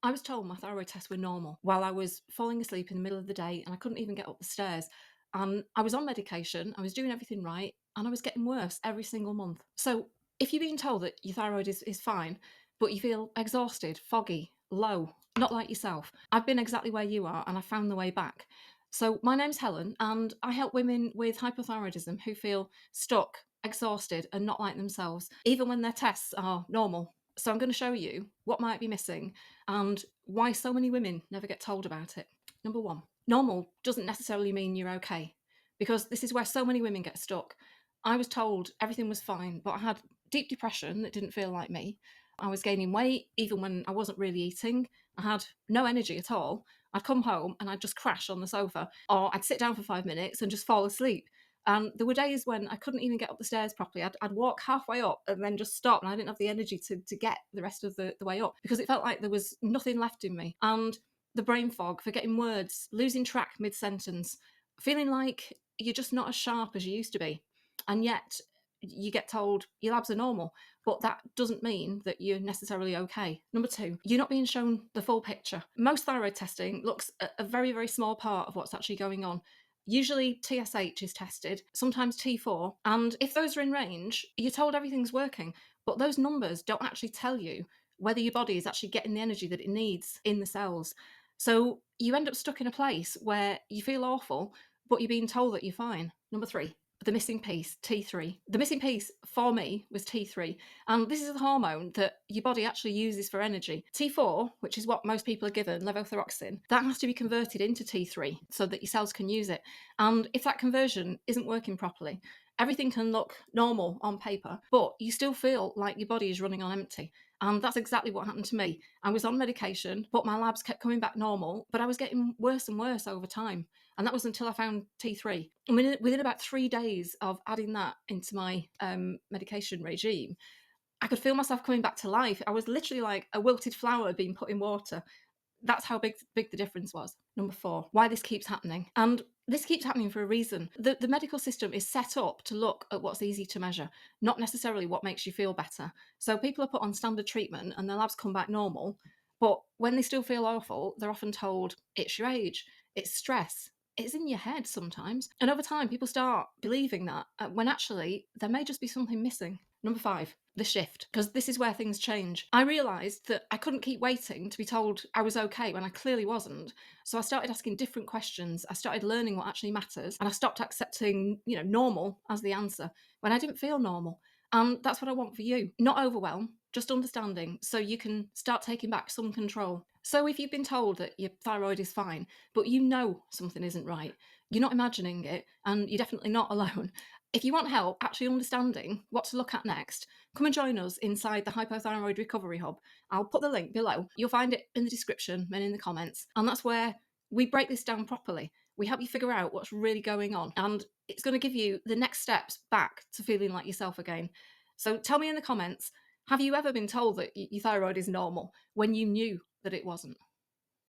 I was told my thyroid tests were normal while I was falling asleep in the middle of the day and I couldn't even get up the stairs. And I was on medication, I was doing everything right, and I was getting worse every single month. So if you're being told that your thyroid is fine, but you feel exhausted, foggy, low, not like yourself, I've been exactly where you are and I found the way back. So my name's Helen and I help women with hypothyroidism who feel stuck, exhausted, and not like themselves, even when their tests are normal. So I'm going to show you what might be missing and why so many women never get told about it. Number one, normal doesn't necessarily mean you're okay, because this is where so many women get stuck. I was told everything was fine, but I had deep depression that didn't feel like me. I was gaining weight even when I wasn't really eating. I had no energy at all. I'd come home and I'd just crash on the sofa, or I'd sit down for 5 minutes and just fall asleep. And there were days when I couldn't even get up the stairs properly. I'd walk halfway up and then just stop, and I didn't have the energy to get the rest of the way up because it felt like there was nothing left in me. And the brain fog, forgetting words, losing track mid sentence, feeling like you're just not as sharp as you used to be. And yet you get told your labs are normal, but that doesn't mean that you're necessarily okay. Number two, you're not being shown the full picture. Most thyroid testing looks at a very, very small part of what's actually going on. Usually TSH is tested, sometimes T4, and if those are in range, you're told everything's working, but those numbers don't actually tell you whether your body is actually getting the energy that it needs in the cells. So you end up stuck in a place where you feel awful, but you're being told that you're fine. Number three, the missing piece, T3. The missing piece for me was T3. And this is a hormone that your body actually uses for energy. T4, which is what most people are given, levothyroxine, that has to be converted into T3 so that your cells can use it. And if that conversion isn't working properly, everything can look normal on paper, but you still feel like your body is running on empty. And that's exactly what happened to me. I was on medication, but my labs kept coming back normal, but I was getting worse and worse over time. And that was until I found T3. I mean, within about 3 days of adding that into my medication regime, I could feel myself coming back to life. I was literally like a wilted flower being put in water. That's how big the difference was. Number four, why this keeps happening. And this keeps happening for a reason. The medical system is set up to look at what's easy to measure, not necessarily what makes you feel better. So people are put on standard treatment and their labs come back normal. But when they still feel awful, they're often told it's your age, it's stress, it's in your head sometimes. And over time, people start believing that when actually there may just be something missing. Number five, the shift, because this is where things change. I realised that I couldn't keep waiting to be told I was okay when I clearly wasn't. So I started asking different questions. I started learning what actually matters, and I stopped accepting, normal as the answer when I didn't feel normal. And that's what I want for you. Not overwhelm, just understanding, so you can start taking back some control. So if you've been told that your thyroid is fine, but you know something isn't right, you're not imagining it, and you're definitely not alone. If you want help actually understanding what to look at next, come and join us inside the Hypothyroid Recovery Hub. I'll put the link below. You'll find it in the description and in the comments. And that's where we break this down properly. We help you figure out what's really going on. And it's going to give you the next steps back to feeling like yourself again. So tell me in the comments, have you ever been told that your thyroid is normal when you knew that it wasn't?